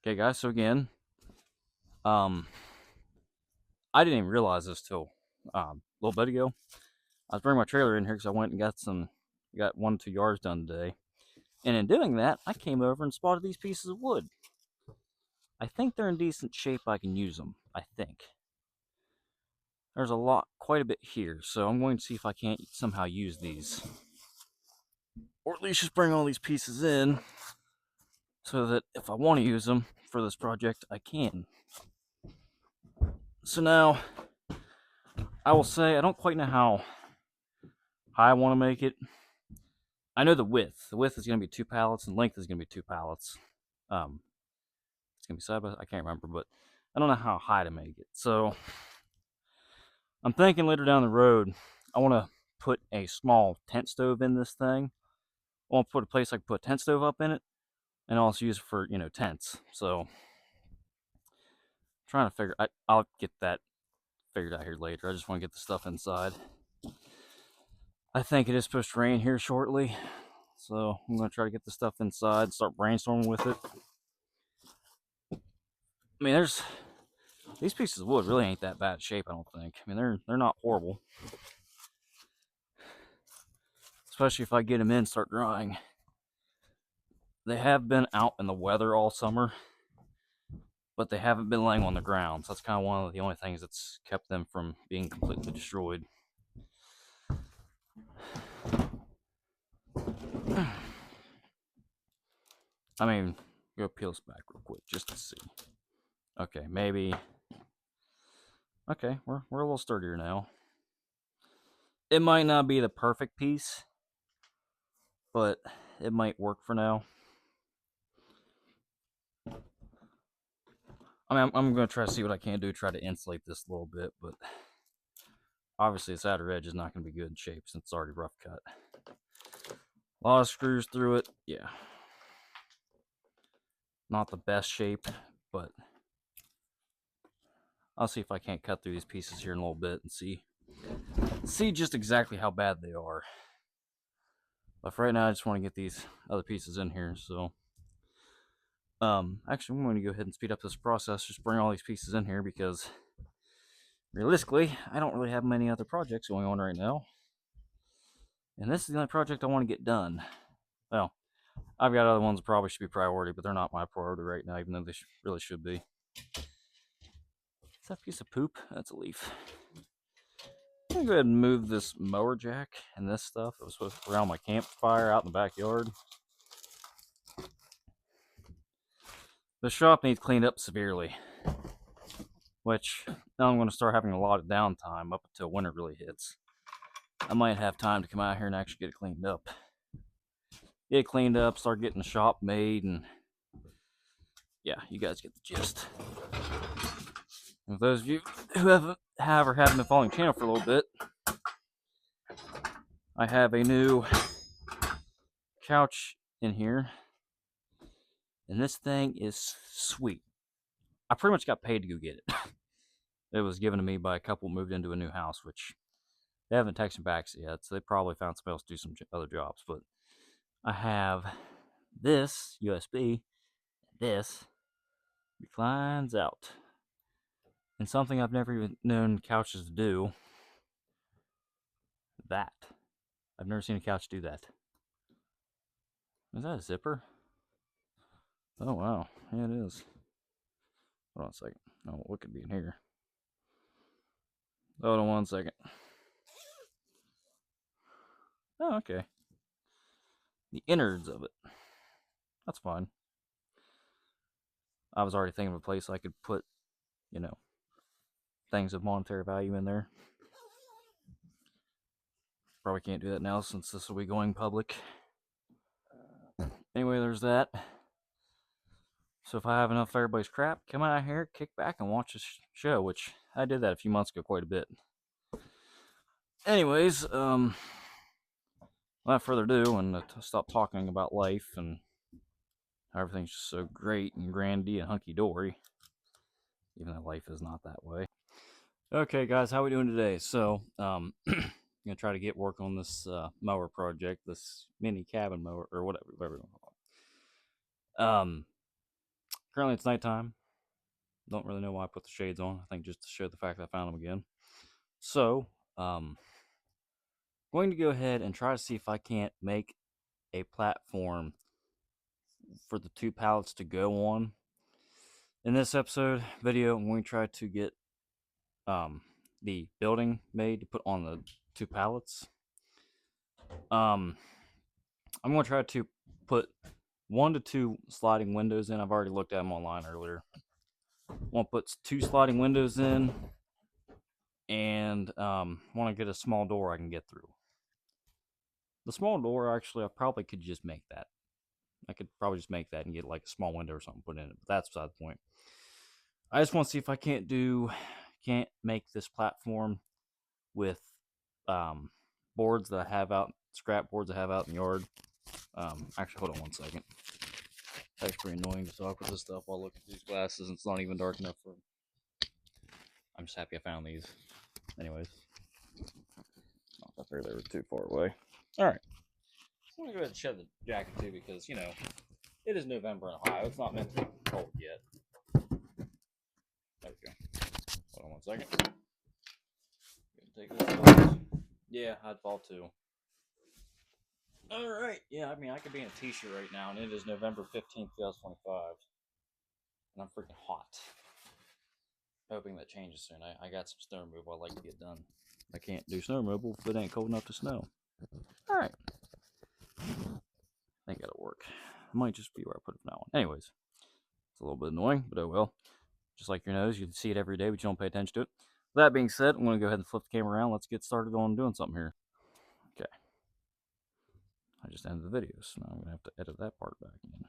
Okay, guys. So again, um, I didn't even realize this till a little bit ago. I was bringing my trailer in here because I went and got 1 or 2 yards done today. And in doing that, I came over and spotted these pieces of wood. I think they're in decent shape. I can use them. I think there's quite a bit here. So I'm going to see if I can't somehow use these, or at least just bring all these pieces in, so that if I want to use them for this project, I can. So now, I will say I don't quite know how high I want to make it. I know the width. The width is going to be 2 pallets, and length is going to be 2 pallets. Um, it's going to be side by. I can't remember, but I don't know how high to make it. So I'm thinking later down the road, I want to put a small tent stove in this thing. I want to put a place I can put a tent stove up in it, and also use it for tents. So I'm trying to figure. I'll get that figured out here later. I just want to get the stuff inside. I think it is supposed to rain here shortly, so I'm going to try to get the stuff inside, start brainstorming with it. I mean, these pieces of wood really ain't that bad shape, I don't think. I mean, they're not horrible, especially if I get them in and start drying. They have been out in the weather all summer, but they haven't been laying on the ground. So that's kind of one of the only things that's kept them from being completely destroyed. I mean, go peel this back real quick just to see. Okay, maybe. Okay, we're a little sturdier now. It might not be the perfect piece, but it might work for now. I mean, I'm going to try to see what I can do, try to insulate this a little bit, but obviously its outer edge is not going to be good in shape since it's already rough cut. A lot of screws through it, yeah. Not the best shape, but I'll see if I can't cut through these pieces here in a little bit and see just exactly how bad they are. But for right now, I just want to get these other pieces in here, so actually, I'm going to go ahead and speed up this process. Just bring all these pieces in here because realistically, I don't really have many other projects going on right now. And this is the only project I want to get done. Well, I've got other ones that probably should be priority, but they're not my priority right now, even though they really should be. Is that a piece of poop? That's a leaf. I'm going to go ahead and move this mower jack and this stuff that was supposed to be around my campfire out in the backyard. The shop needs cleaned up severely, which now I'm going to start having a lot of downtime up until winter really hits. I might have time to come out here and actually get it cleaned up. Get it cleaned up, start getting the shop made, and yeah, you guys get the gist. And for those of you who haven't been following the channel for a little bit, I have a new couch in here, and this thing is sweet. I pretty much got paid to go get it. It was given to me by a couple who moved into a new house, which they haven't texted back yet, so they probably found somebody else to do some other jobs. But I have this USB, this reclines out, and something I've never even known couches to do. That I've never seen a couch do that. Is that a zipper? Oh wow, yeah it is. Hold on a second. Oh, what could be in here? Hold on 1 second. Oh, okay. The innards of it. That's fine. I was already thinking of a place I could put, you know, things of monetary value in there. Probably can't do that now since this will be going public. Anyway, there's that. So if I have enough of everybody's crap, come out here, kick back, and watch this show, which I did that a few months ago quite a bit. Anyways, without further ado, and to stop talking about life and how everything's just so great and grandy and hunky-dory, even though life is not that way. Okay, guys, how we doing today? So, I'm gonna try to get work on this mower project, this mini cabin mower, or whatever you want to call it. Currently it's nighttime. Don't really know why I put the shades on. I think just to show the fact that I found them again. So, going to go ahead and try to see if I can't make a platform for the 2 pallets to go on. In this episode video, I'm going to try to get the building made to put on the 2 pallets. I'm going to try to put 1 to 2 sliding windows in. I've already looked at them online earlier. I want to put 2 sliding windows in, and want to get a small door I can get through. The small door, actually, I probably could just make that. I could probably just make that and get like a small window or something put in it, but that's beside the point. I just want to see if I can't make this platform with boards that I have out, scrap boards I have out in the yard. Actually, hold on one second. That's pretty annoying to talk with this stuff while looking through these glasses, and it's not even dark enough for. I'm just happy I found these. Anyways, I figured they were too far away. All right, I'm gonna go ahead and shed the jacket too because it is November in Ohio. It's not meant to be cold yet. There we go. Hold on one second. Take this off. Yeah, I'd fall too. Alright, yeah, I mean, I could be in a t-shirt right now, and it is November 15th, 2025. And I'm freaking hot. Hoping that changes soon. I got some snow removal I'd like to get done. I can't do snow removal if it ain't cold enough to snow. Alright. I think that'll work. It might just be where I put it from now on. Anyways, it's a little bit annoying, but oh well. Just like your nose, you can see it every day, but you don't pay attention to it. With that being said, I'm going to go ahead and flip the camera around. Let's get started on doing something here. Okay. I just ended the video, so now I'm going to have to edit that part back in.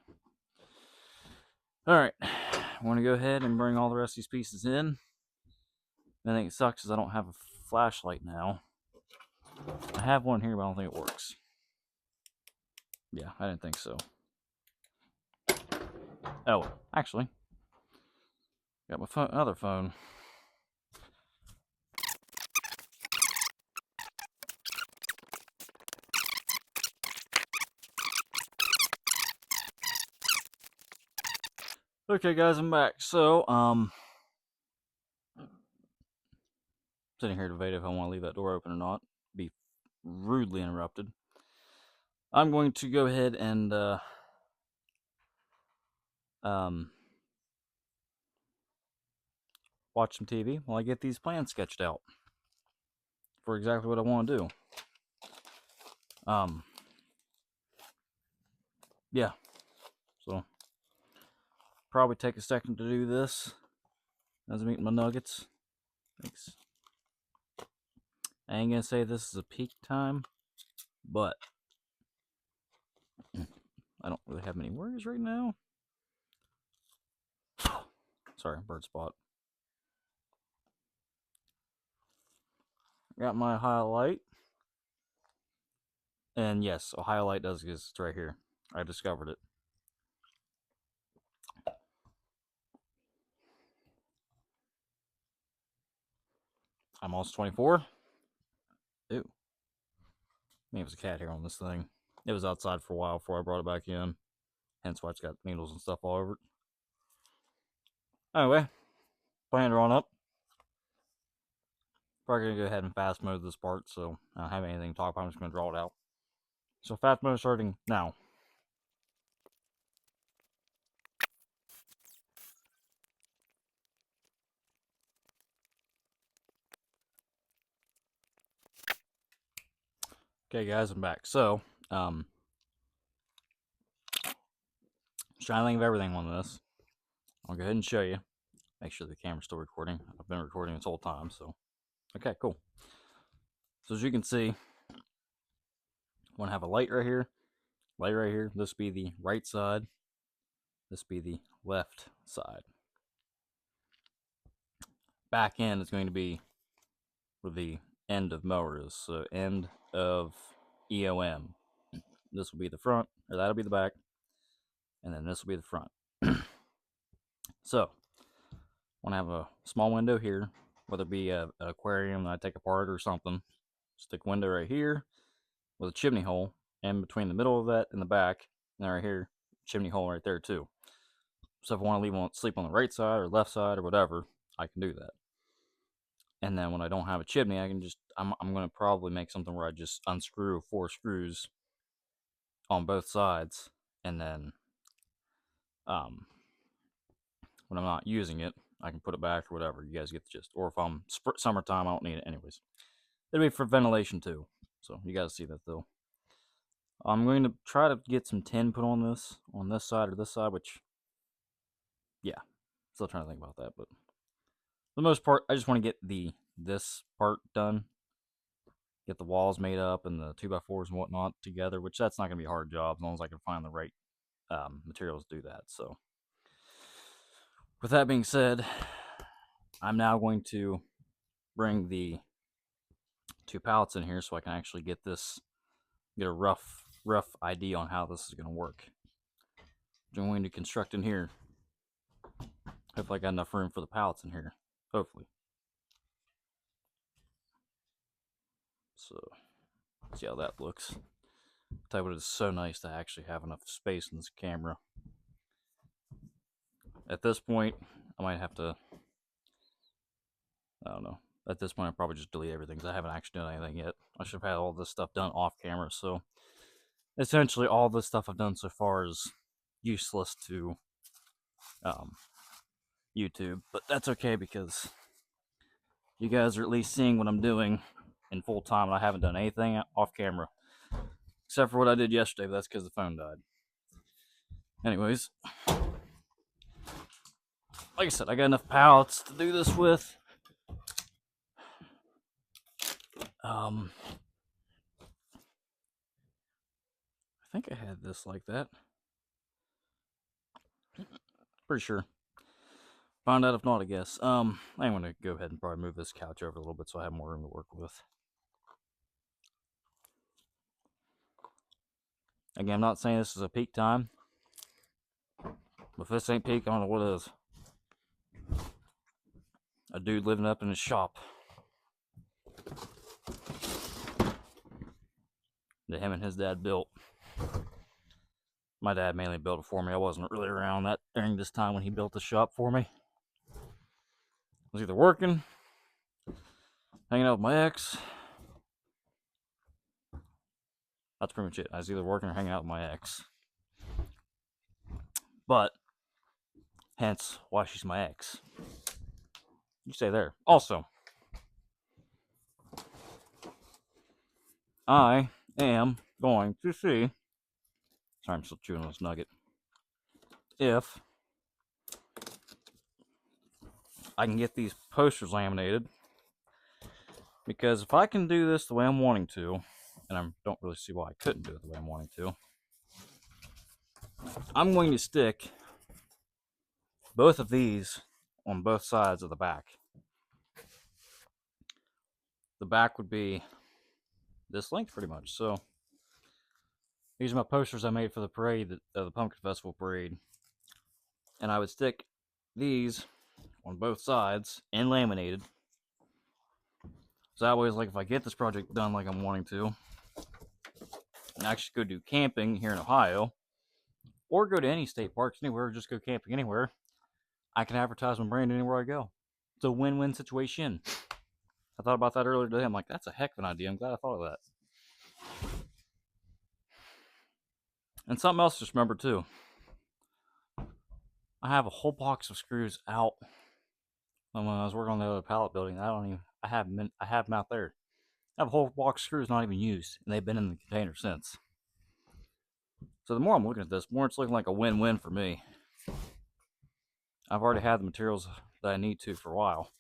Alright, I want to go ahead and bring all the rest of these pieces in. The thing that sucks is I don't have a flashlight now. I have one here, but I don't think it works. Yeah, I didn't think so. Oh, actually, got my phone, other phone. Okay, guys, I'm back. So, sitting here debating if I want to leave that door open or not. Be rudely interrupted. I'm going to go ahead and watch some TV while I get these plans sketched out for exactly what I want to do. Yeah. So, probably take a second to do this as I'm eating my nuggets. Thanks. I ain't gonna say this is a peak time, but I don't really have many worries right now. Sorry, bird spot. Got my highlight. And yes, Ohio Light does exist. It's right here. I discovered it. I'm almost 24. Ew. Maybe there's a cat hair on this thing. It was outside for a while before I brought it back in. Hence why it's got needles and stuff all over it. Anyway, playing on up. Probably going to go ahead and fast mode this part, so I don't have anything to talk about. I'm just going to draw it out. So fast mode starting now. Okay, guys, I'm back. So, trying to think of everything on this. I'll go ahead and show you. Make sure the camera's still recording. I've been recording this whole time, so. Okay, cool. So as you can see, I want to have a light right here. Light right here. This be the right side. This be the left side. Back end is going to be where the end of mower is. So end of EOM. This will be the front, or that'll be the back. And then this will be the front. So, I want to have a small window here, whether it be an aquarium that I take apart or something. Stick window right here with a chimney hole, and between the middle of that and the back, and right here, chimney hole right there too. So if I want to sleep on the right side or left side or whatever, I can do that. And then when I don't have a chimney, I can just, I'm going to probably make something where I just unscrew 4 screws on both sides. And then when I'm not using it, I can put it back or whatever. You guys get the gist. Or if I'm summertime, I don't need it anyways. It'll be for ventilation too. So you guys see that though. I'm going to try to get some tin put on this side or this side, which, yeah, still trying to think about that. But for the most part, I just want to get this part done. Get the walls made up and the 2x4s and whatnot together, which that's not going to be a hard job as long as I can find the right materials to do that. So with that being said, I'm now going to bring the 2 pallets in here so I can actually get a rough idea on how this is going to work. I'm going to construct in here. Hopefully I got enough room for the pallets in here. Hopefully. So, see how that looks. I'll tell you what, it's so nice to actually have enough space in this camera. At this point, I might have to, I don't know. At this point, I'll probably just delete everything because I haven't actually done anything yet. I should have had all this stuff done off camera. So, essentially, all this stuff I've done so far is useless to YouTube. But that's okay because you guys are at least seeing what I'm doing in full time, and I haven't done anything off camera. Except for what I did yesterday, but that's because the phone died. Anyways, like I said, I got enough pallets to do this with. I think I had this like that. Pretty sure. Find out if not, I guess. I'm going to go ahead and probably move this couch over a little bit so I have more room to work with. Again, I'm not saying this is a peak time. But if this ain't peak, I don't know what is. A dude living up in his shop that him and his dad built. My dad mainly built it for me. I wasn't really around that during this time when he built the shop for me. I was either working, hanging out with my ex. That's pretty much it. I was either working or hanging out with my ex. But, hence why she's my ex. You stay there. Also, I am going to see. Sorry, I'm still chewing on this nugget. If I can get these posters laminated. Because if I can do this the way I'm wanting to, and I don't really see why I couldn't do it the way I'm wanting to, I'm going to stick both of these on both sides of the back. The back would be this length pretty much. So these are my posters I made for the parade, the Pumpkin Festival parade. And I would stick these on both sides and laminated. So that way, it's like if I get this project done like I'm wanting to, and actually go do camping here in Ohio, or go to any state parks anywhere, or just go camping anywhere, I can advertise my brand anywhere I go. It's a win-win situation. I thought about that earlier today. I'm like, that's a heck of an idea. I'm glad I thought of that. And something else to just remember too. I have a whole box of screws out. And when I was working on the other pallet building, I have them out there. I have a whole box of screws not even used, and they've been in the container since. So the more I'm looking at this, the more it's looking like a win-win for me. I've already had the materials that I need to for a while.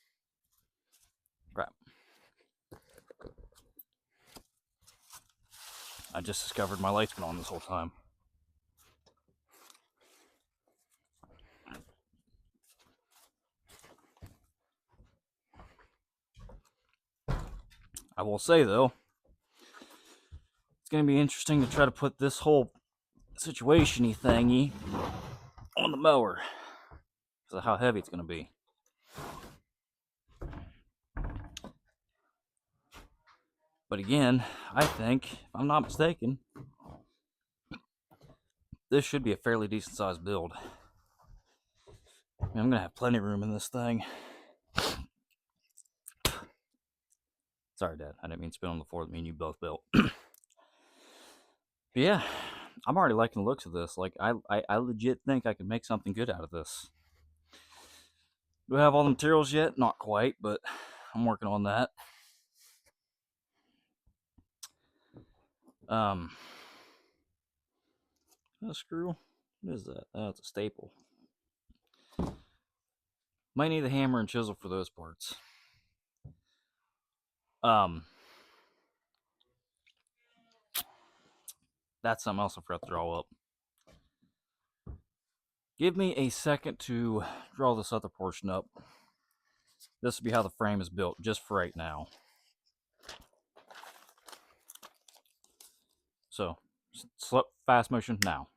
Crap. I just discovered my light's been on this whole time. I will say though, it's going to be interesting to try to put this whole situation-y thingy on the mower because of how heavy it's going to be. But again, I think, if I'm not mistaken, this should be a fairly decent sized build. I'm gonna have plenty of room in this thing. Sorry, Dad. I didn't mean to spit on the floor that me and you both built. But yeah, I'm already liking the looks of this. Like, I legit think I could make something good out of this. Do I have all the materials yet? Not quite, but I'm working on that. A screw? What is that? Oh, it's a staple. Might need the hammer and chisel for those parts. That's something else I forgot to draw up. Give me a second to draw this other portion up. This will be how the frame is built, just for right now. So, fast motion now.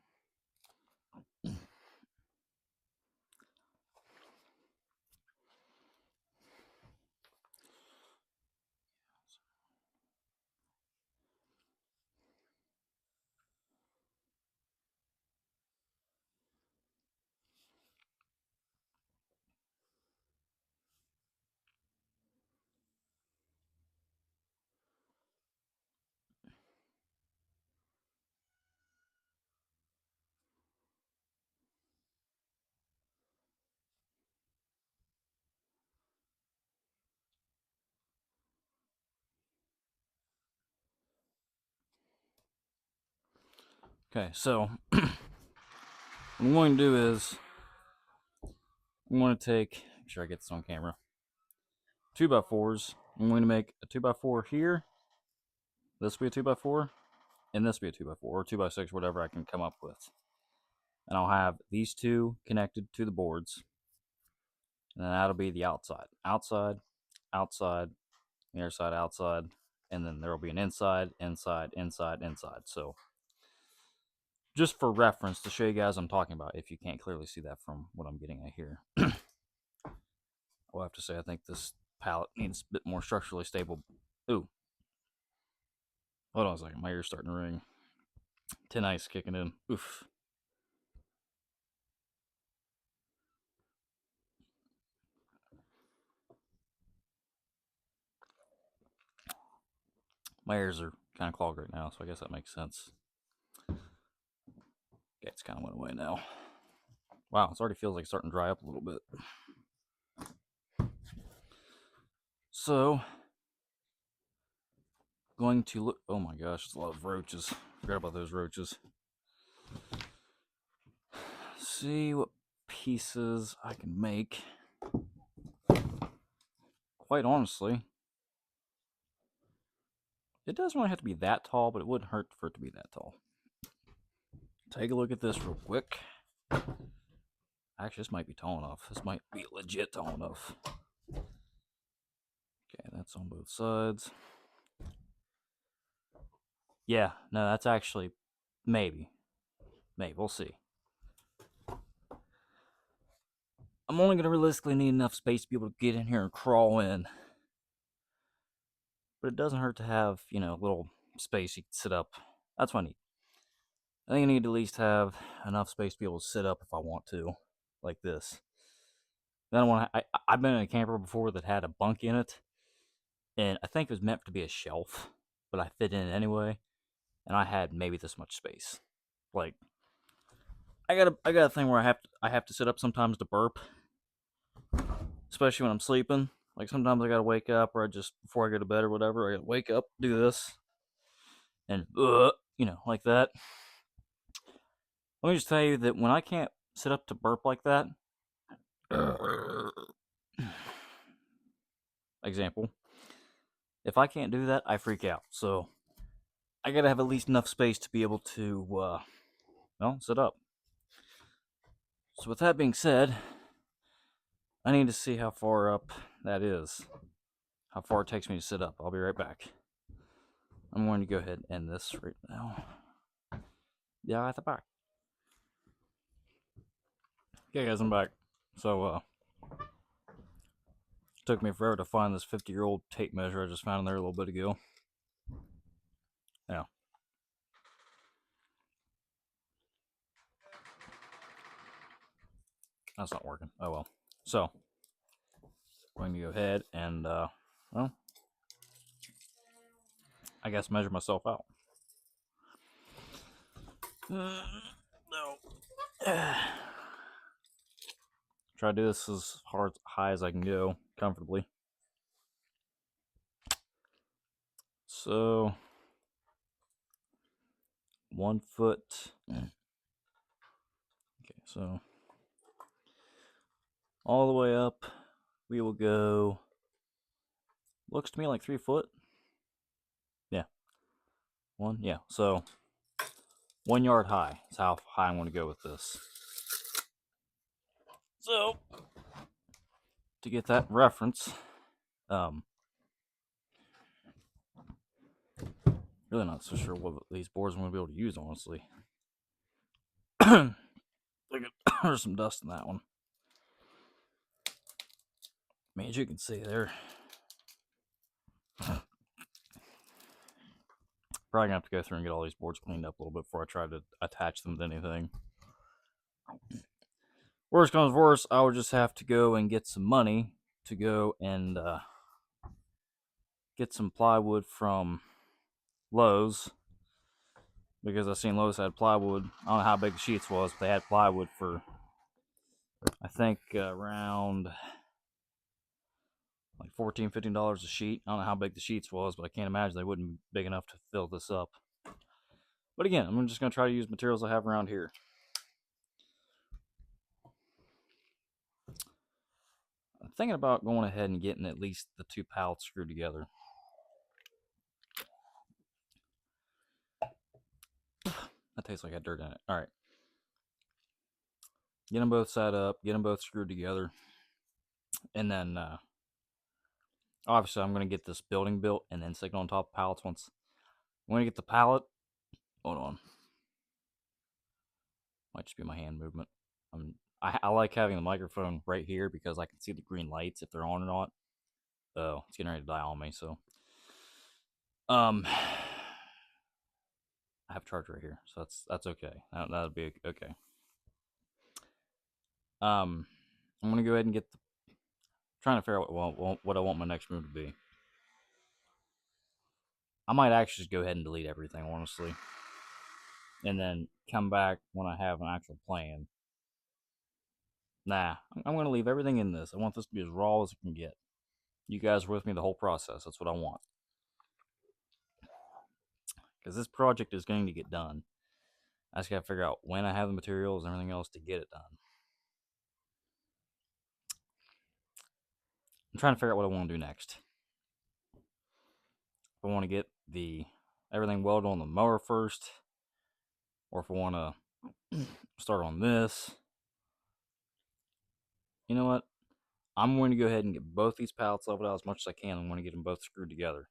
Okay, so what I'm going to do is I'm going to make sure I get this on camera. 2x4s. I'm going to make a 2x4 here. This will be a 2x4, and this will be a 2x4 or 2x6, whatever I can come up with. And I'll have these two connected to the boards, and then that'll be the outside, outside, outside, the other side, outside, and then there will be an inside, inside, inside, inside. So just for reference to show you guys what I'm talking about, if you can't clearly see that from what I'm getting at here. I'll have to say I think this pallet needs a bit more structurally stable. Ooh. Hold on a second, my ear's starting to ring. Tin ice kicking in. Oof. My ears are kind of clogged right now, so I guess that makes sense. Okay, it's kind of went away now. Wow, it already feels like it's starting to dry up a little bit. So, going to look. Oh my gosh, there's a lot of roaches. Forgot about those roaches. See what pieces I can make. Quite honestly, it doesn't really have to be that tall, but it wouldn't hurt for it to be that tall. Take a look at this real quick. Actually, this might be tall enough. This might be legit tall enough. Okay, that's on both sides. Yeah, no, that's actually maybe. Maybe, we'll see. I'm only going to realistically need enough space to be able to get in here and crawl in. But it doesn't hurt to have, a little space you can sit up. That's what I need. I think I need to at least have enough space to be able to sit up if I want to, like this. Then I've been in a camper before that had a bunk in it, and I think it was meant to be a shelf, but I fit in it anyway, and I had maybe this much space. Like, I got a thing where I have to sit up sometimes to burp, especially when I'm sleeping. Like sometimes I gotta wake up, or before I go to bed or whatever, I gotta wake up, do this, and like that. Let me just tell you that when I can't sit up to burp like that, example, if I can't do that, I freak out. So I gotta have at least enough space to be able to, sit up. So with that being said, I need to see how far up that is, how far it takes me to sit up. I'll be right back. I'm going to go ahead and end this right now. Yeah, at the back. Okay, guys, I'm back. So, it took me forever to find this 50-year-old tape measure I just found in there a little bit ago. Yeah. That's not working. Oh well. So, I'm going to go ahead and, well, I guess measure myself out. No. Try to do this as high as I can go comfortably. So, 1 foot. Okay, so all the way up, we will go. Looks to me like 3 foot. Yeah. One. Yeah. So 1 yard high is how high I'm going to go with this. So to get that reference, really not so sure what these boards I'm going to be able to use, honestly. There's some dust in that one. I mean, as you can see, they're probably gonna have to go through and get all these boards cleaned up a little bit before I try to attach them to anything. Worst comes worst, I would just have to go and get some money to go and get some plywood from Lowe's, because I seen Lowe's had plywood. I don't know how big the sheets was, but they had plywood for, I think, around like $14, $15 a sheet. I don't know how big the sheets was, but I can't imagine they wouldn't be big enough to fill this up. But again, I'm just going to try to use materials I have around here. I'm thinking about going ahead and getting at least the 2 pallets screwed together. That tastes like I had dirt in it. All right. Get them both set up, get them both screwed together. And then, obviously, I'm going to get this building built and then stick it on top of pallets once. I'm going to get the pallet. Hold on. Might just be my hand movement. I like having the microphone right here because I can see the green lights if they're on or not. Oh, it's getting ready to die on me, so. I have a charger right here, so that's okay. That'll be okay. I'm gonna go ahead and get trying to figure out what I want my next move to be. I might actually just go ahead and delete everything, honestly, and then come back when I have an actual plan. Nah, I'm gonna leave everything in this. I want this to be as raw as it can get. You guys are with me the whole process. That's what I want, because this project is going to get done. I just gotta figure out when I have the materials and everything else to get it done. I'm trying to figure out what I want to do next. If I want to get everything welded on the mower first, or if I want to start on this. You know what? I'm going to go ahead and get both these pallets leveled out as much as I can. I'm going to get them both screwed together.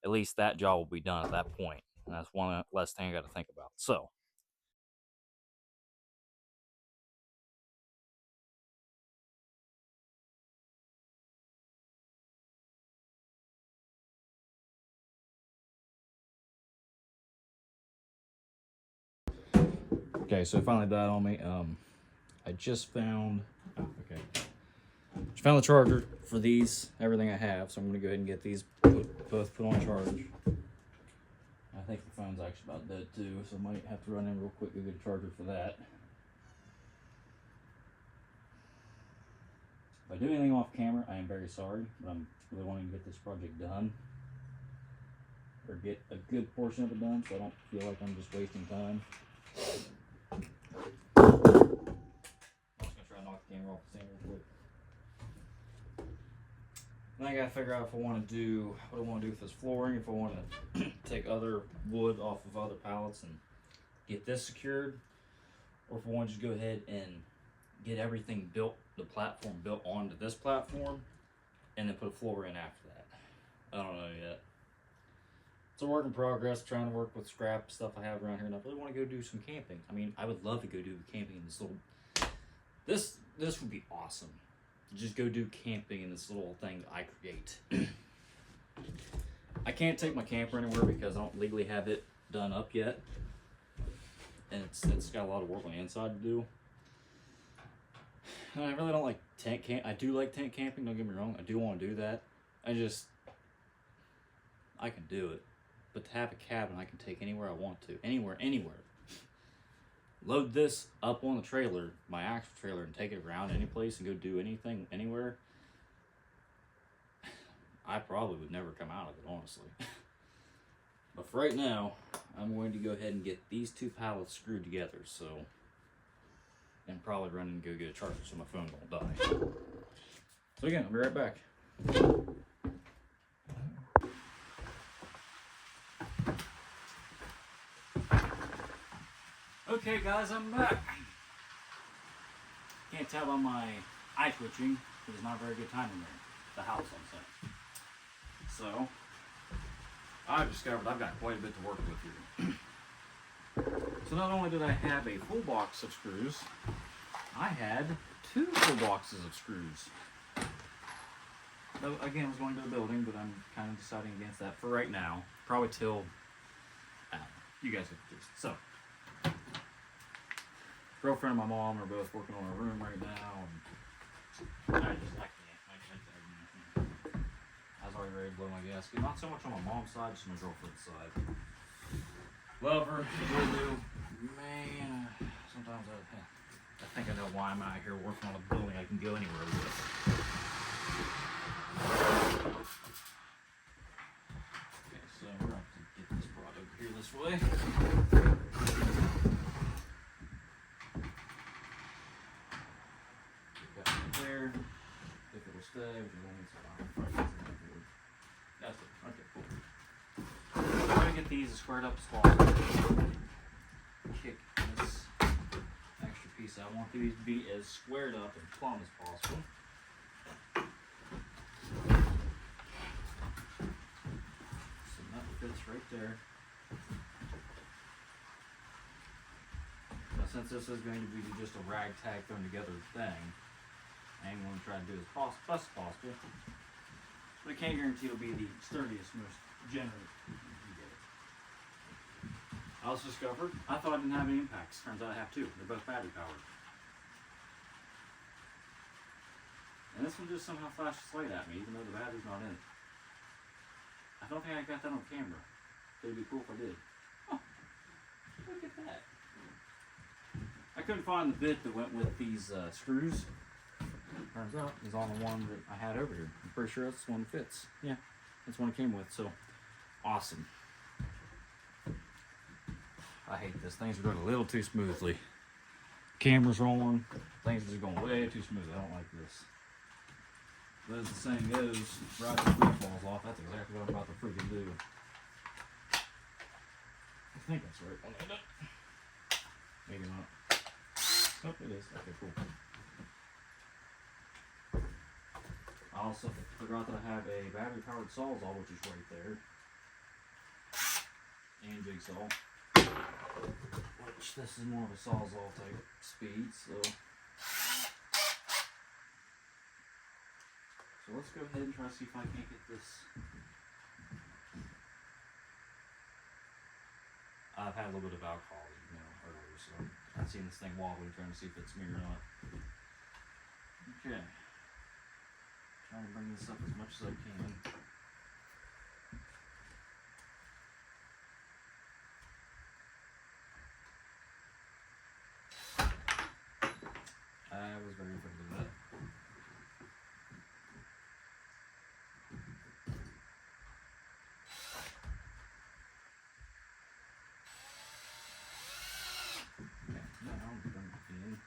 At least that job will be done at that point. And that's one less thing I got to think about. So, okay, so it finally died on me. I just found, the charger for these, everything I have. So I'm going to go ahead and get these both put on charge. I think the phone's actually about dead too, so I might have to run in real quick to get a charger for that. If I do anything off camera, I am very sorry, but I'm really wanting to get this project done, or get a good portion of it done, so I don't feel like I'm just wasting time. I'm just gonna try to knock the camera off the stand real quick. Then I gotta figure out if I want to do what I want to do with this flooring. If I want to take other wood off of other pallets and get this secured, or if I want to just go ahead and get everything built, the platform built onto this platform, and then put a floor in after that. I don't know yet. It's a work in progress, trying to work with scrap stuff I have around here, and I really want to go do some camping. I mean, I would love to go do camping in this little. This would be awesome. Just go do camping in this little thing I create. I can't take my camper anywhere because I don't legally have it done up yet, and it's got a lot of work on the inside to do. I really don't like tent camp. I do like tent camping. Don't get me wrong. I do want to do that. I can do it, but to have a cabin I can take anywhere I want to, anywhere. Load this up on the trailer, my actual trailer, and take it around any place and go do anything anywhere. I probably would never come out of it, honestly. But for right now, I'm going to go ahead and get these two pallets screwed together, so, and probably run and go get a charger so my phone won't die. So again, I'll be right back. Okay guys, I'm back. Can't tell by my eye twitching, there's not a very good time in there. The house, I'm saying. So, I've discovered I've got quite a bit to work with here. So not only did I have a full box of screws, I had 2 full boxes of screws. Though, again, I was going to the building, but I'm kind of deciding against that for right now. Probably till, you guys get the gist. So, girlfriend and my mom are both working on our room right now, and I can't. I was already ready to blow my gasket. Not so much on my mom's side, just my girlfriend's side. Love her, will do. Man, sometimes I think I know why I'm out here working on a building I can go anywhere with. Okay, so we're going to get this brought over here this way. Get that right there. If it'll stay, which it won't, so I'm that's it. Okay, cool. I'm going to get these as squared up as possible. Kick this extra piece out. I want these to be as squared up and plumb as possible. So that fits right there. Now since this is going to be just a ragtag thrown together thing, I'm going to try to do as best as possible. But I can't guarantee it'll be the sturdiest, most generous you get it. I also discovered I thought I didn't have any impacts. Turns out I have 2. They're both battery powered. And this one just somehow flashed its light at me, even though the battery's not in it. I don't think I got that on camera. It'd be cool if I did. Oh, look at that. I couldn't find the bit that went with these screws. Turns out it's on the one that I had over here. I'm pretty sure that's the one that fits. Yeah, that's the one it came with, so awesome. I hate this. Things are going a little too smoothly. Camera's rolling. Things are just going way too smoothly. I don't like this. But as the saying goes, right as the free falls off, that's exactly what I'm about to freaking do. I think that's right. Maybe not. Oh, it is. Okay, cool. I also forgot that I have a battery powered Sawzall, which is right there. And Jigsaw. Which this is more of a Sawzall type speed, so. So let's go ahead and try to see if I can't get this. I've had a little bit of alcohol, earlier, so I've seen this thing wobbling, trying to see if it's me or not. Okay. Trying to bring this up as much as I can. I was very afraid of that. Okay, now I'm bring it in.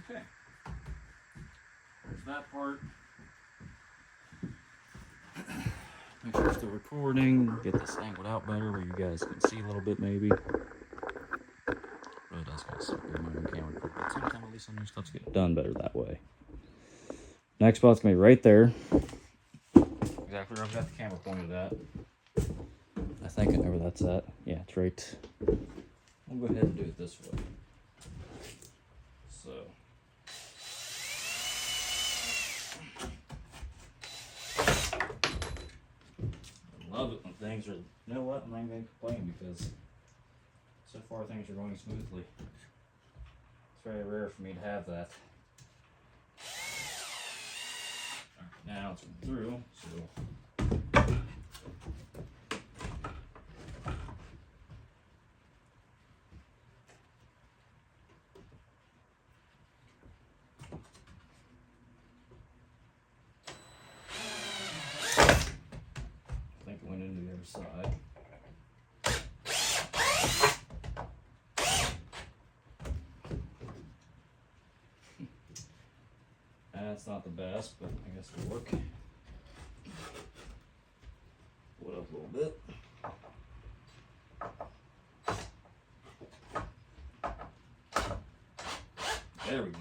Okay. There's that part. Make sure it's still recording. Get this angled out better where you guys can see a little bit maybe. Really does kind of suck being on camera. But sometimes at least some of your stuff's getting done better that way. Next spot's gonna be right there. Exactly where I've got the camera pointed at. I think I know where that's at. Yeah, it's right. I'll go ahead and do it this way. So. I love it when things are You know what? I'm not even going to complain because so far things are going smoothly. It's very rare for me to have that. Alright, now it's going through, so I think it went into the other side. That's not the best, but I guess it'll work. Pull it up a little bit. There we go.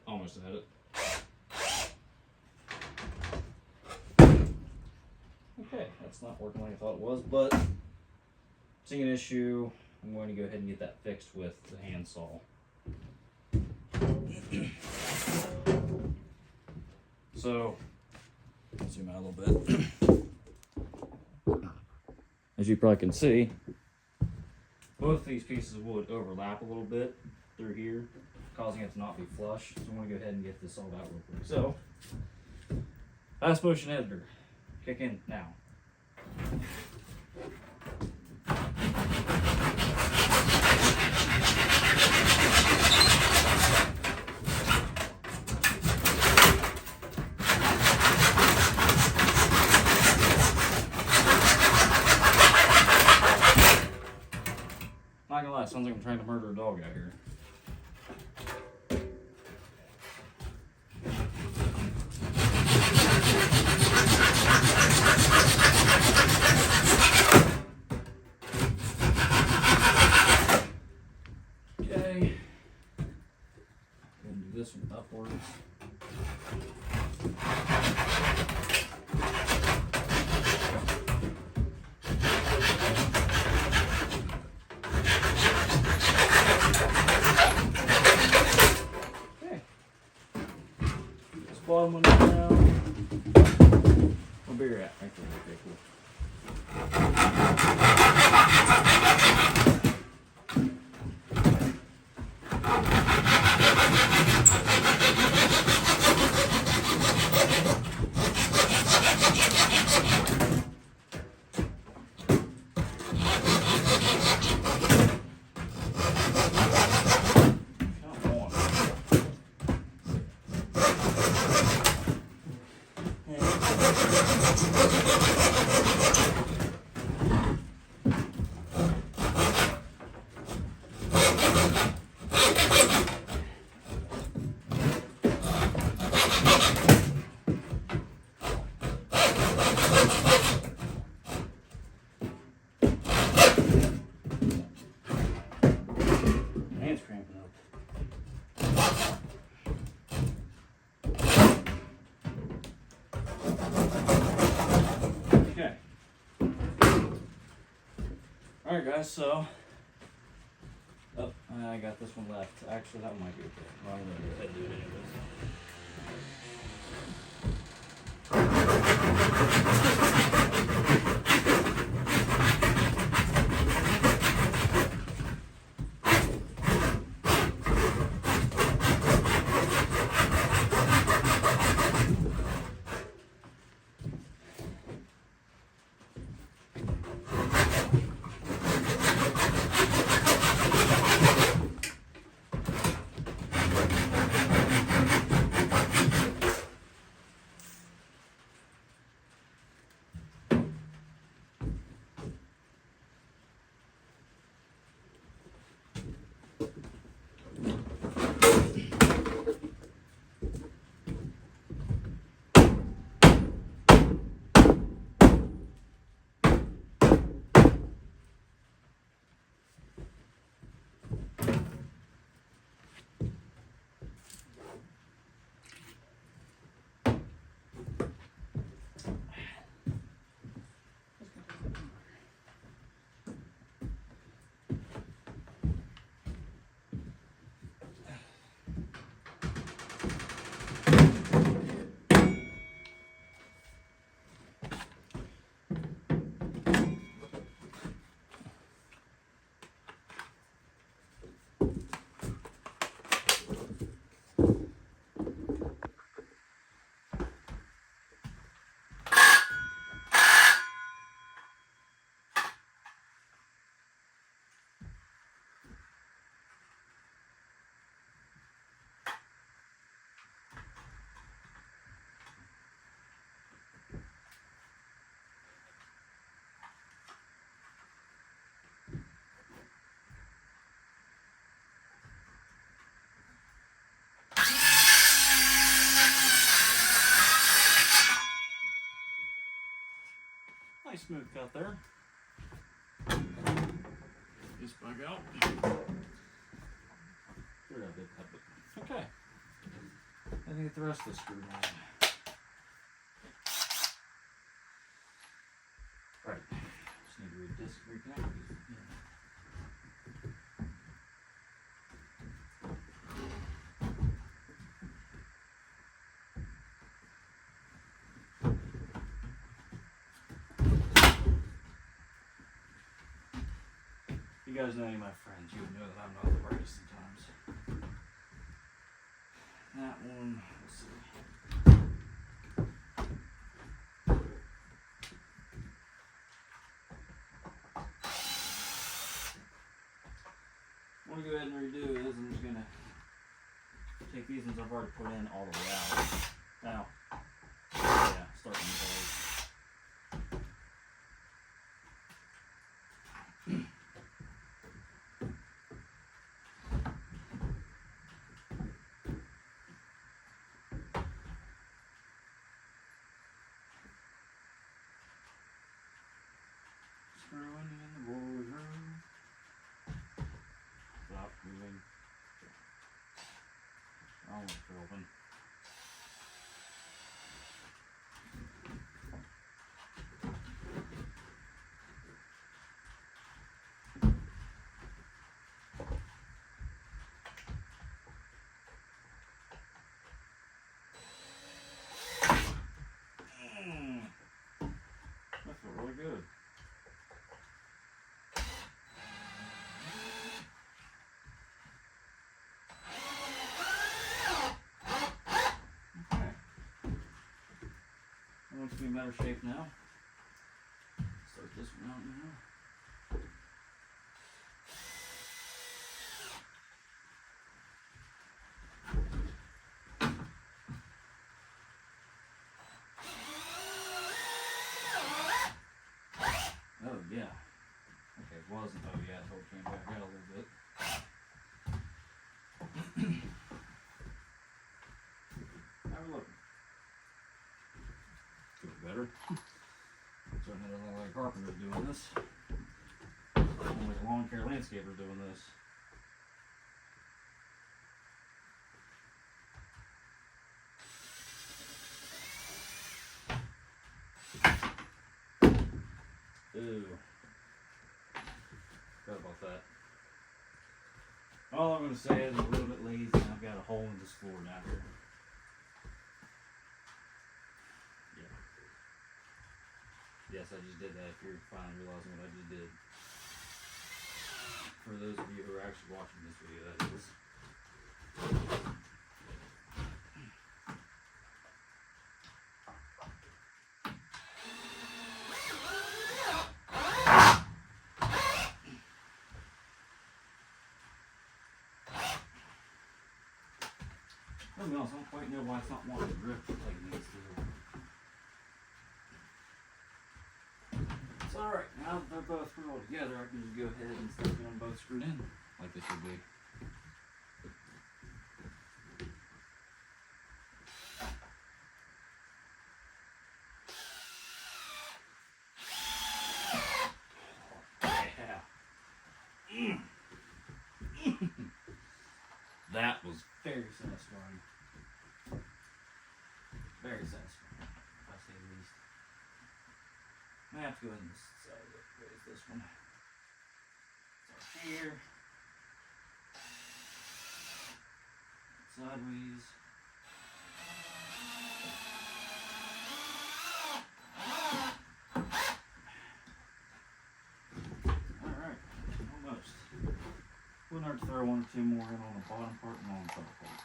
Almost had it. Okay, that's not working like I thought it was, but seeing an issue, I'm going to go ahead and get that fixed with the handsaw. So, zoom out a little bit. As you probably can see, both these pieces of wood overlap a little bit through here, causing it to not be flush. So I'm going to go ahead and get this all out real quick. So, fast motion editor, kick in now. Not gonna lie, it sounds like I'm trying to murder a dog out here. Okay. Gonna do this one upwards. Bottom one down. Where beer at? Right there. Okay, cool. Hand's cramping up. Okay. Alright guys, so I got this one left. Actually that one might be okay. Well, I'm gonna go ahead and do it anyways. Nice smooth cut there. This bug out. They're a big cut, but okay. I think the rest of the screw in. Right. Just need to reconnect these. You guys know any of my friends, you would know that I'm not the brightest sometimes. That one, let's see. What I'm going to go ahead and redo is I'm just going to take these ones I've already put in all the way out. Now, yeah, starting to go. Screwing in the boardroom. Stop moving. Almost open. That felt really good. Looks to be in better shape now. Start this one out now. Oh yeah. Okay, it wasn't. Oh yeah, so it came back out a little bit. How we looking? Feel better. Certainly doesn't look like carpenters doing this. Only a lawn care landscaper doing this. Ew. Forgot about that. All I'm going to say is I'm a little bit lazy and I've got a hole in this floor down here. Yes, I just did that if you're finally realizing what I just did. For those of you who are actually watching this video, that is. To be honest, I don't quite know why it's not wanting to grip like it needs to. It's alright, now that they're both screwed all together, I can just go ahead and start getting them both screwed in like they should be. Yeah. That was very satisfying. Very satisfying, if I say the least. I have to go ahead and decide what is this one. So here. Sideways. Alright, almost. We'll have to throw one or two more in on the bottom part and on the top part.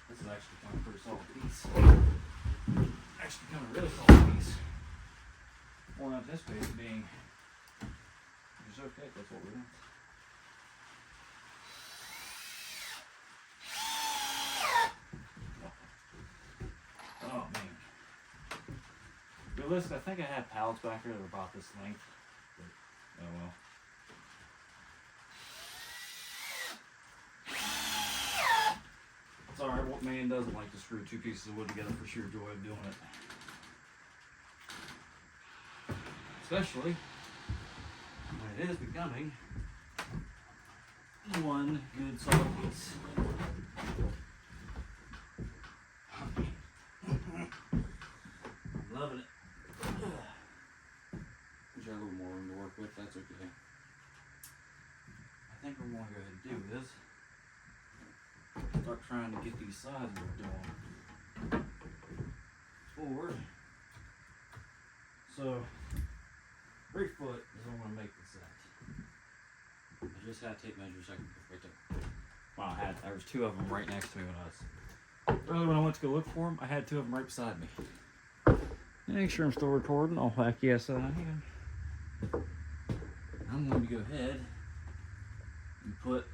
This is actually becoming a pretty solid piece. Actually becoming a really solid piece. More than anticipated being. Which is okay, that's what we want. Oh man. Realistically, I think I had pallets back here that were about this length. But, oh well. doesn't like to screw two pieces of wood together for sheer joy of doing it. Especially when it is becoming one good solid piece. I'm loving it. Wish I had a little more room to work with, that's okay. I think what I'm going to go ahead and do is start trying to get these sides worked on forward. So 3 foot is what I'm going to make this at. I just had tape measures right there. Wow, there was 2 of them right next to me when I went to go look for them. I had 2 of them right beside me. Make sure I'm still recording. Oh heck yes I am. I'm going to go ahead and put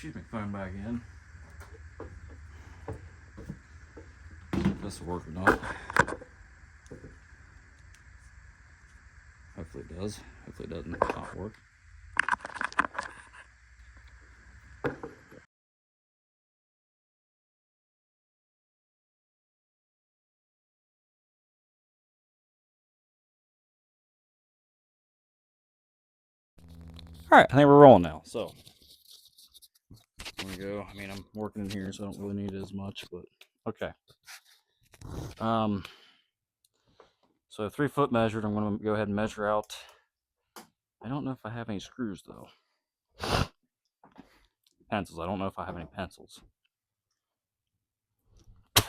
the phone back in. If this will work or not. Hopefully it does. Hopefully it doesn't not work. Alright, I think we're rolling now. So, there we go. I mean, I'm working in here, so I don't really need it as much, but okay. So 3 foot measured. I'm going to go ahead and measure out. I don't know if I have any screws, though. Pencils. I don't know if I have any pencils. I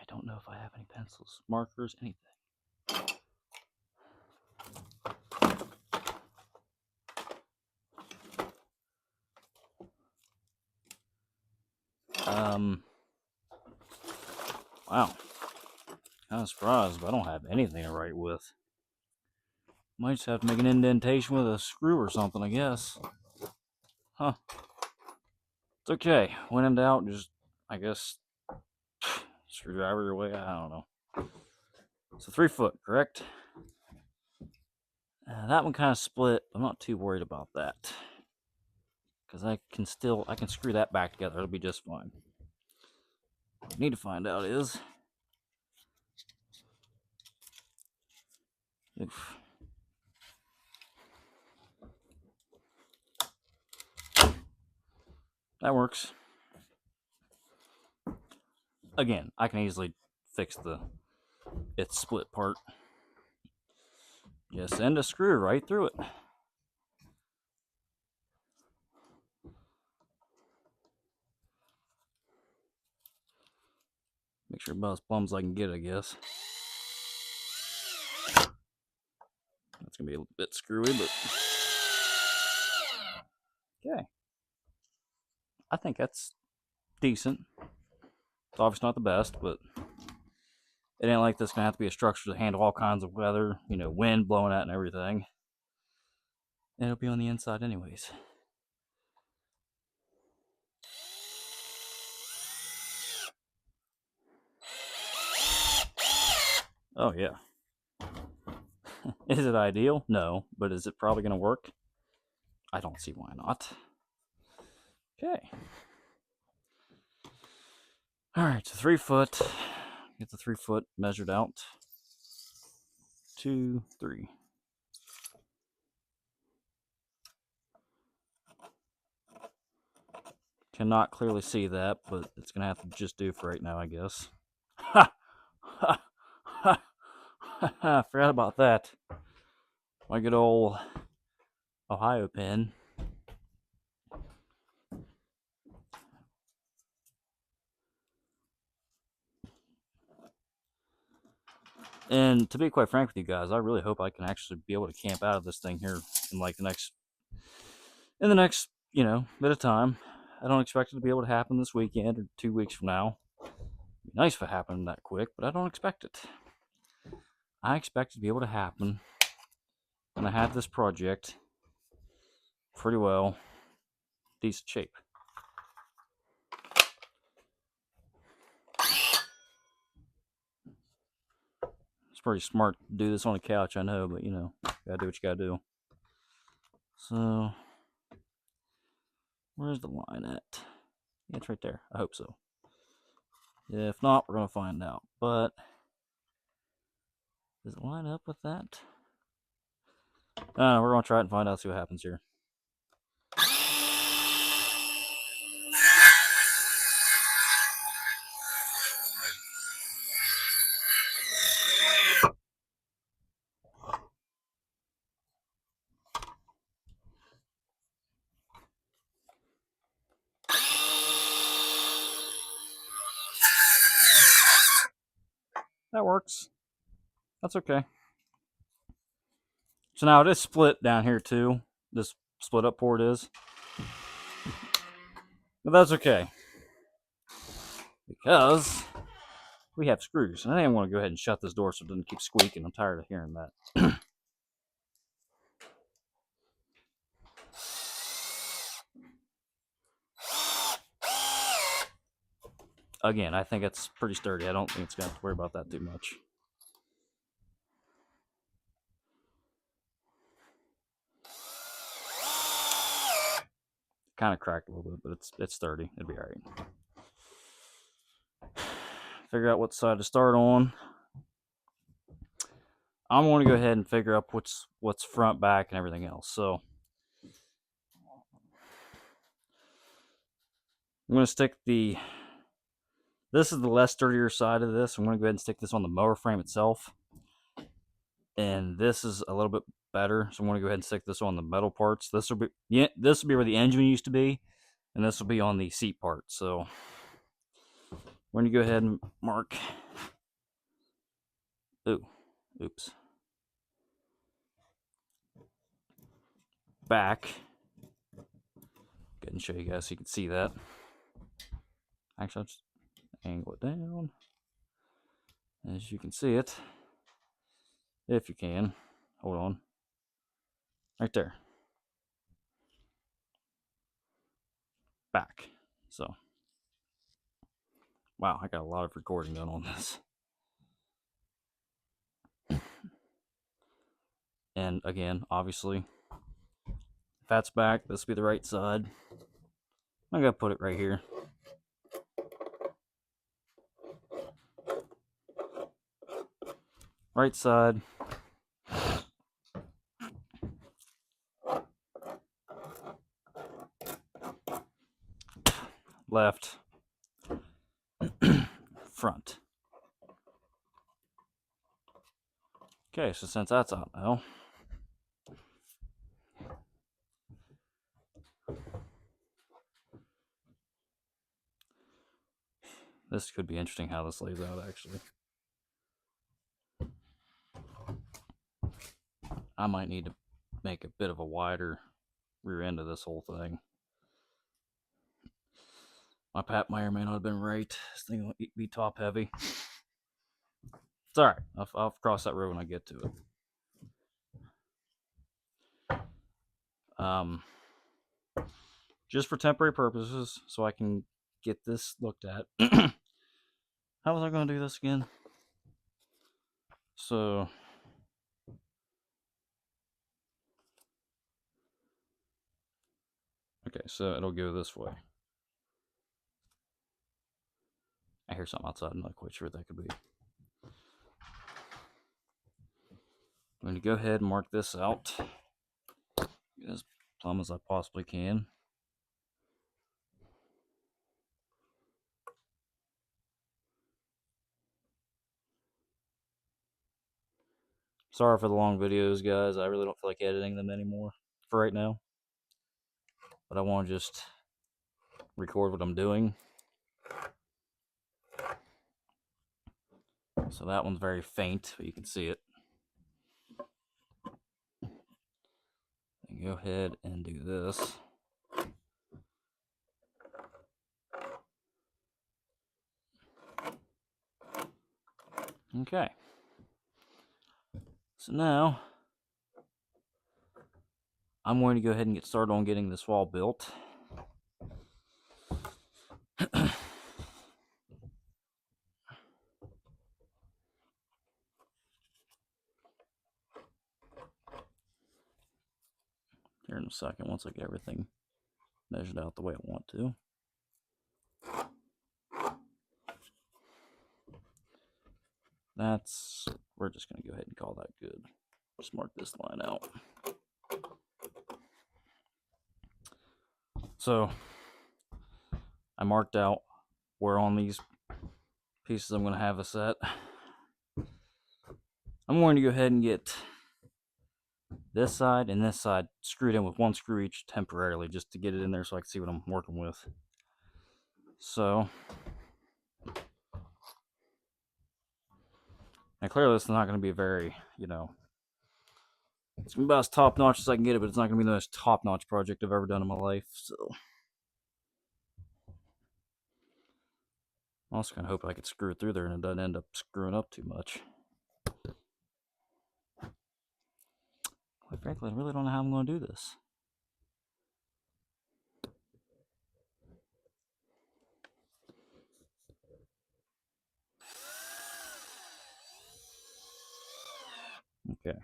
don't know if I have any pencils, markers, anything. Wow. Kind of surprised, but I don't have anything to write with. Might just have to make an indentation with a screw or something, I guess. Huh. It's okay. When in doubt, just, I guess, screwdriver your way. I don't know. So 3 foot, correct? That one kind of split. I'm not too worried about that. Because I can screw that back together. It'll be just fine. What I need to find out is... Oof. That works. Again, I can easily fix its split part. Just send a screw right through it. Make sure about as plumb as I can get, I guess. That's gonna be a bit screwy, but okay. I think that's decent. It's obviously not the best, but it ain't like this gonna have to be a structure to handle all kinds of weather, you know, wind blowing at and everything. And it'll be on the inside anyways. Oh yeah. Is it ideal? No, but is it probably gonna work? I don't see why not. Okay. Alright, so 3 foot. Get the 3 foot measured out. 2, 3. Cannot clearly see that, but it's gonna have to just do for right now, I guess. Ha! Ha! Ha! Ha! Forgot about that. My good old Ohio pin. And to be quite frank with you guys, I really hope I can actually be able to camp out of this thing here in like the next, you know, bit of time. I don't expect it to be able to happen this weekend or 2 weeks from now. It'd be nice if it happened that quick, but I don't expect it. I expect it to be able to happen when I have this project pretty well decent shape. It's pretty smart to do this on a couch, I know, but you know, gotta do what you gotta do. So, where's the line at? Yeah, it's right there. I hope so. If not, we're going to find out. But does it line up with that? We're going to try it and find out, see what happens here. That works. That's okay. So now it is split down here too. This split up port is. But that's okay. Because we have screws. And I want to go ahead and shut this door so it doesn't keep squeaking. I'm tired of hearing that. Again, I think it's pretty sturdy. I don't think it's going to have to worry about that too much. Kind of cracked a little bit, but it's sturdy. It'll be all right. Figure out what side to start on. I'm going to go ahead and figure out what's front, back, and everything else. So I'm going to stick this is the less sturdier side of this. I'm going to go ahead and stick this on the mower frame itself. And this is a little bit better. So I'm going to go ahead and stick this on the metal parts. This will be where the engine used to be. And this will be on the seat part. So I'm going to go ahead and mark. Oops. Back. Go ahead and show you guys so you can see that. Actually, I'll just angle it down. As you can see it. If you can. Hold on. Right there. Back. So. Wow, I got a lot of recording done on this. And again, obviously, if that's back, this will be the right side. I'm going to put it right here. Right side. Left. Front. Okay, so since that's out now, this could be interesting how this lays out actually. I might need to make a bit of a wider rear end of this whole thing. My Pat Meyer may not have been right. This thing will be top heavy. It's alright. I'll cross that road when I get to it. Just for temporary purposes, so I can get this looked at. How was I going to do this again? So, okay, so it'll go this way. I hear something outside. I'm not quite sure what that could be. I'm going to go ahead and mark this out as plumb as I possibly can. Sorry for the long videos, guys. I really don't feel like editing them anymore for right now. But I want to just record what I'm doing. So that one's very faint, but you can see it. And go ahead and do this. Okay. So now, I'm going to go ahead and get started on getting this wall built. Here in a second, once I get everything measured out the way I want to. we're just going to go ahead and call that good. Just mark this line out. So I marked out where on these pieces I'm going to have a set. I'm going to go ahead and get this side and this side screwed in with one screw each temporarily, just to get it in there so I can see what I'm working with. So now clearly this is not going to be very, it's going to be about as top notch as I can get it, but it's not going to be the most top notch project I've ever done in my life. So I'm also kind of hoping I could screw it through there and it doesn't end up screwing up too much. Quite frankly, I really don't know how I'm going to do this. Okay.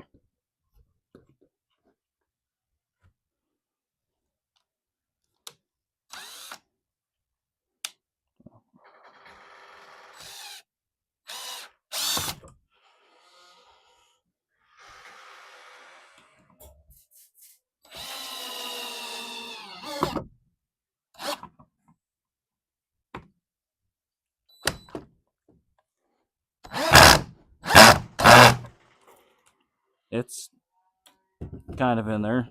It's kind of in there.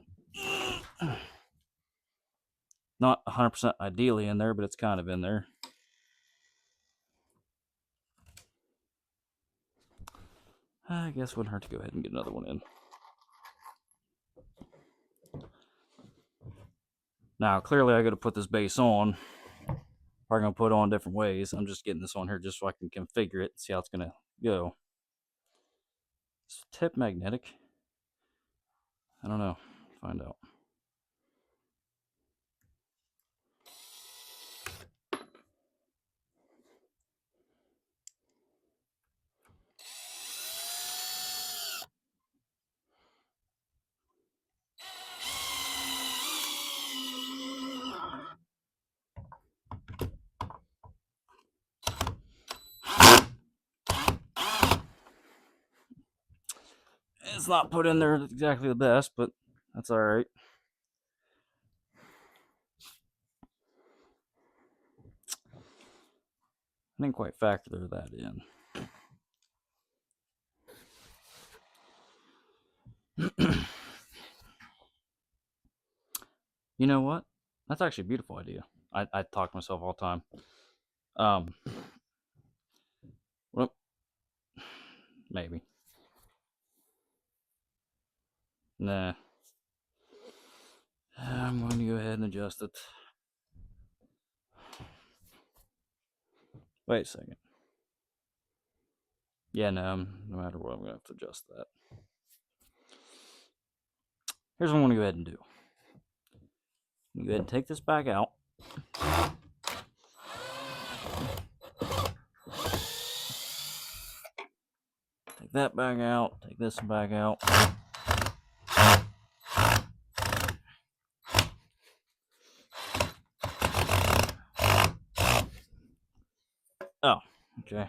Not 100% ideally in there, but it's kind of in there. I guess it wouldn't hurt to go ahead and get another one in. Now, clearly I got to put this base on. Probably going to put it on different ways. I'm just getting this on here just so I can configure it and see how it's going to go. Is the tip magnetic? I don't know. Find out. It's not put in there exactly the best, but that's all right. I didn't quite factor that in. You know what? That's actually a beautiful idea. I talk to myself all the time. Well, maybe. Nah. I'm going to go ahead and adjust it. Wait a second. Yeah, no matter what, I'm going to have to adjust that. Here's what I'm going to go ahead and do. I'm going to go ahead and take this back out. Take that back out. Take this back out. Oh, okay.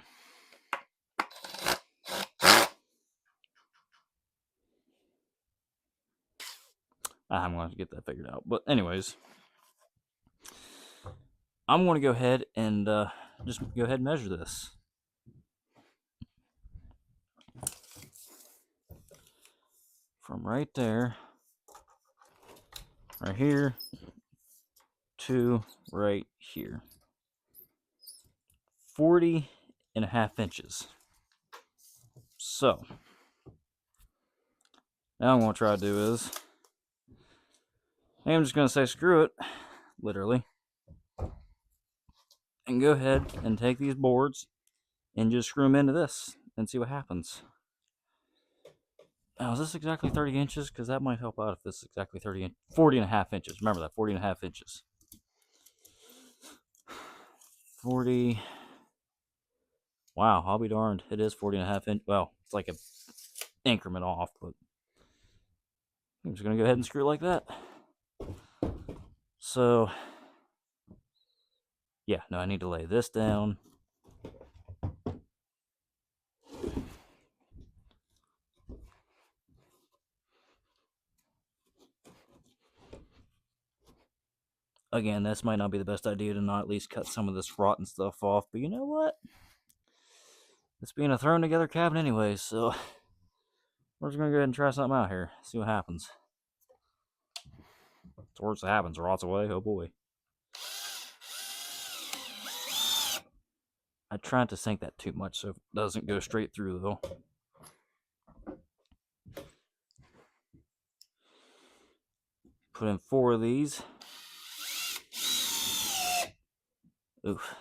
I'm going to have to get that figured out. But anyways, I'm going to go ahead and just go ahead and measure this. From right there, right here, to right here. 40.5 inches. So, now I'm going to try to do is, I'm just going to say screw it, literally, and go ahead and take these boards and just screw them into this and see what happens. Now, is this exactly 30 inches? Because that might help out if this is exactly 40.5 inches. Remember that, 40.5 inches. 40. Wow, I'll be darned. It is 40.5 inches. Well, it's like an increment off, but I'm just going to go ahead and screw it like that. So, yeah, no, I need to lay this down. Again, this might not be the best idea to not at least cut some of this rotten stuff off, but you know what? It's being a thrown together cabin anyway, so we're just gonna go ahead and try something out here. See what happens. It's the worst that happens. Rots away. Oh boy. I tried to sink that too much so it doesn't go straight through though. Put in 4 of these. Oof.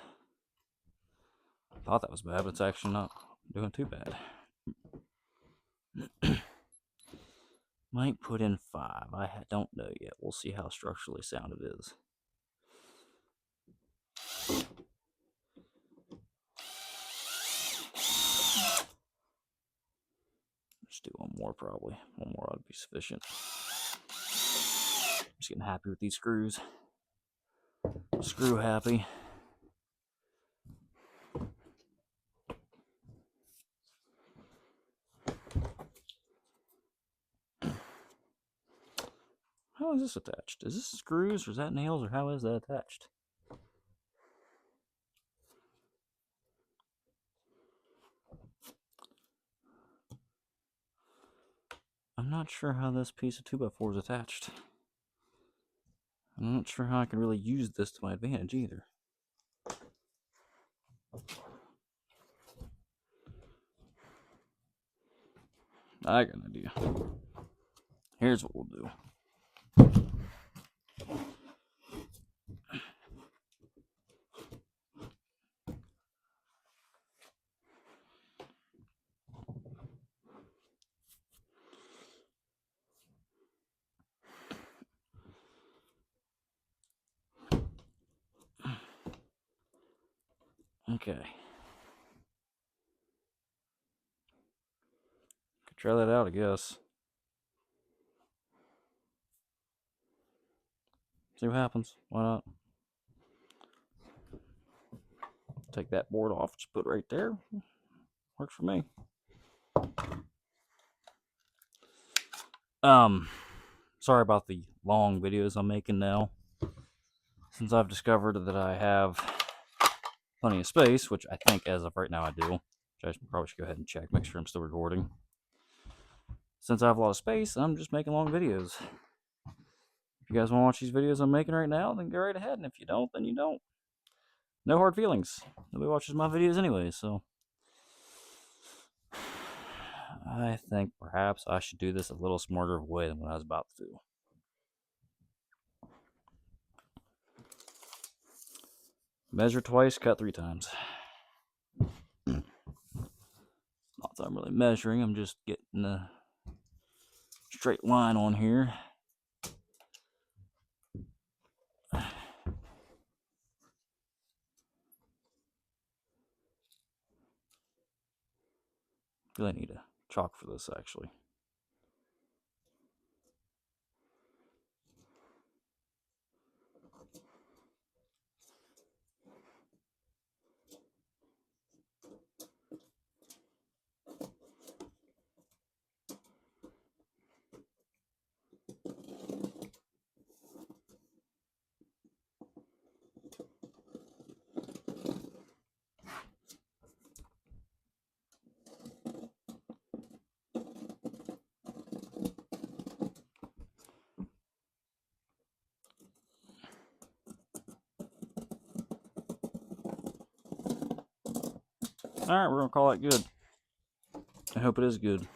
Thought that was bad, but it's actually not doing too bad. Might put in 5. I don't know yet. We'll see how structurally sound it is. Just do one more probably. One more ought to be sufficient. Just getting happy with these screws. Screw happy. How is this attached? Is this screws or is that nails or how is that attached? I'm not sure how this piece of 2x4 is attached. I'm not sure how I can really use this to my advantage either. I got an idea. Here's what we'll do. Okay. Could try that out, I guess. See what happens. Why not? Take that board off. Just put it right there. Works for me. Sorry about the long videos I'm making now. Since I've discovered that I have plenty of space, which I think as of right now I do. Which I probably should go ahead and check, make sure I'm still recording. Since I have a lot of space, I'm just making long videos. If you guys want to watch these videos I'm making right now, then go right ahead. And if you don't, then you don't. No hard feelings. Nobody watches my videos anyway, so I think perhaps I should do this a little smarter way than what I was about to do. Measure twice, cut 3 times. Not that I'm really measuring, I'm just getting a straight line on here. Really need a chalk for this actually. Alright, we're going to call that good. I hope it is good.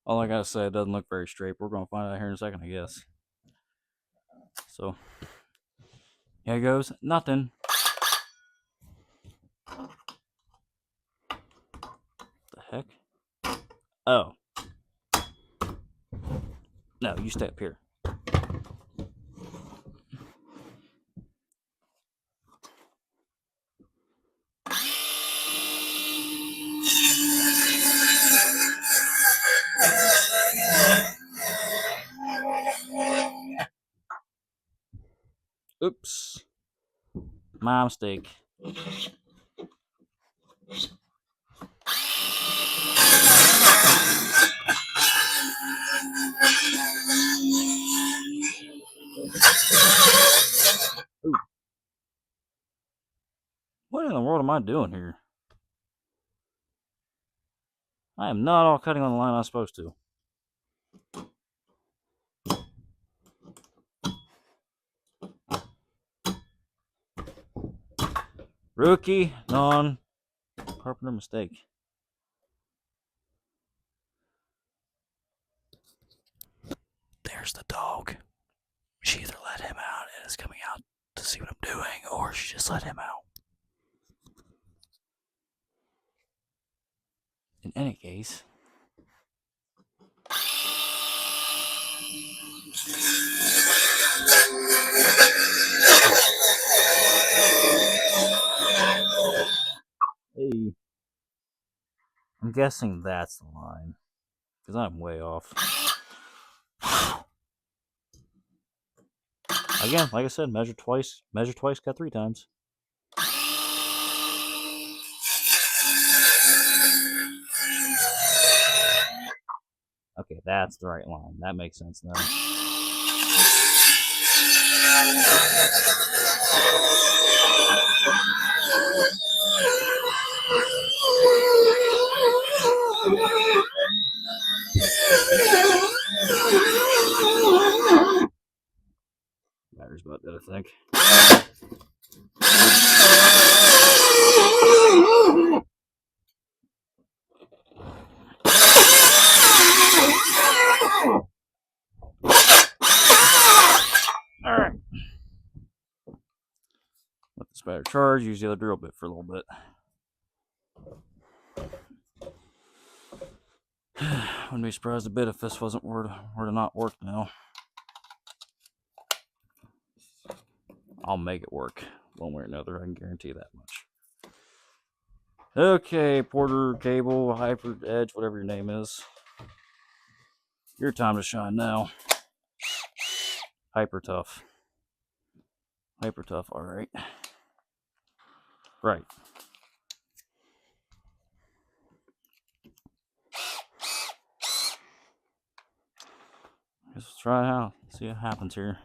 All I gotta say, it doesn't look very straight. We're going to find out here in a second, I guess. So, here it goes. Nothing. The heck? Oh. No, you stay up here. Oops. My mistake. the world am I doing here? I am not all cutting on the line I'm supposed to. Rookie non-carpenter mistake. There's the dog. She either let him out and is coming out to see what I'm doing, or she just let him out. In any case, hey, I'm guessing that's the line, because I'm way off. Again, like I said, measure twice, cut 3 times. Okay, that's the right line. That makes sense now. Matters about that, I think. Alright. Let the spider charge, use the other drill bit for a little bit. Wouldn't be surprised a bit if this were to not work now. I'll make it work one way or another, I can guarantee that much. Okay, Porter, Cable, Hyper, Edge, whatever your name is. Your time to shine now. Hyper tough. Hyper tough, alright. Right. Guess let's try it out. See what happens here.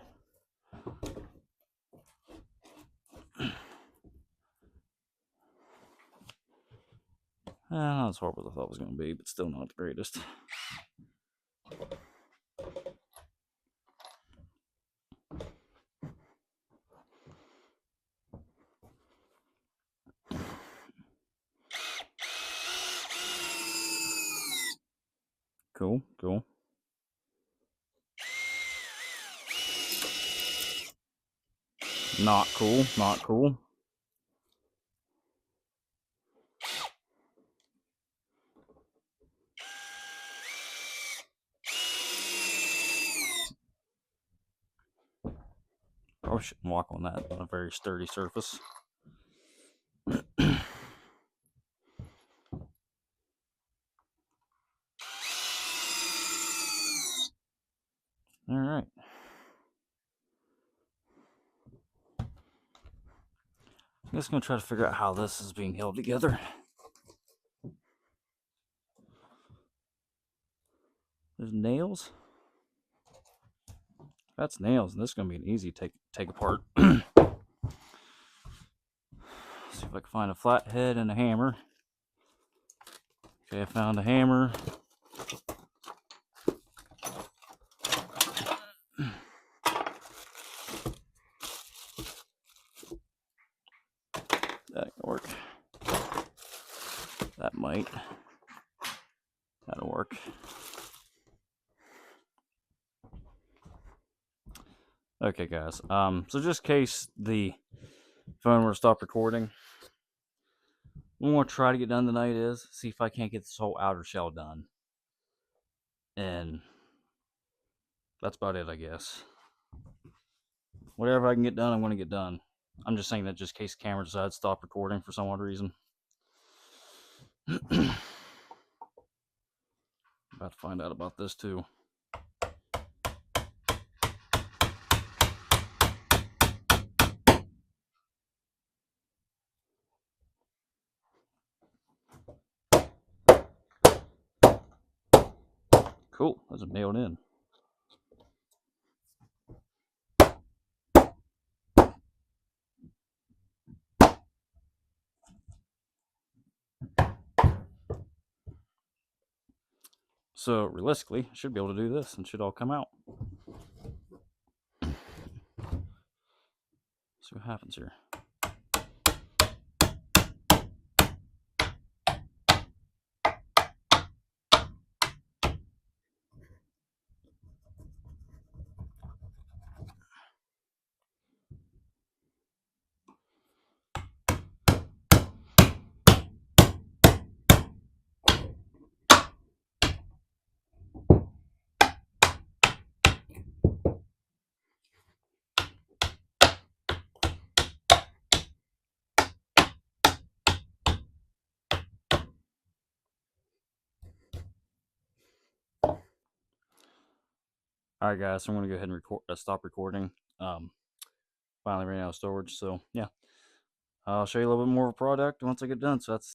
Not as horrible as I thought it was going to be, but still not the greatest. Cool, cool. Not cool, not cool. Probably shouldn't walk on that on a very sturdy surface. Alright. I'm just going to try to figure out how this is being held together. There's nails. That's nails, and this is going to be an easy take apart. See if I can find a flat head and a hammer. Okay, I found a hammer. That can work. That might. That'll work. Okay, guys. So just in case the phone were to stop recording, what I'm going to try to get done tonight is see if I can't get this whole outer shell done. And that's about it, I guess. Whatever I can get done, I'm going to get done. I'm just saying that just in case the camera decides to stop recording for some odd reason. About to find out about this too. Cool, those are nailed in. So realistically, I should be able to do this and should all come out. See what happens here. All right, guys, so I'm going to go ahead and stop recording. Finally ran out of storage, so yeah. I'll show you a little bit more of a product once I get done. So that's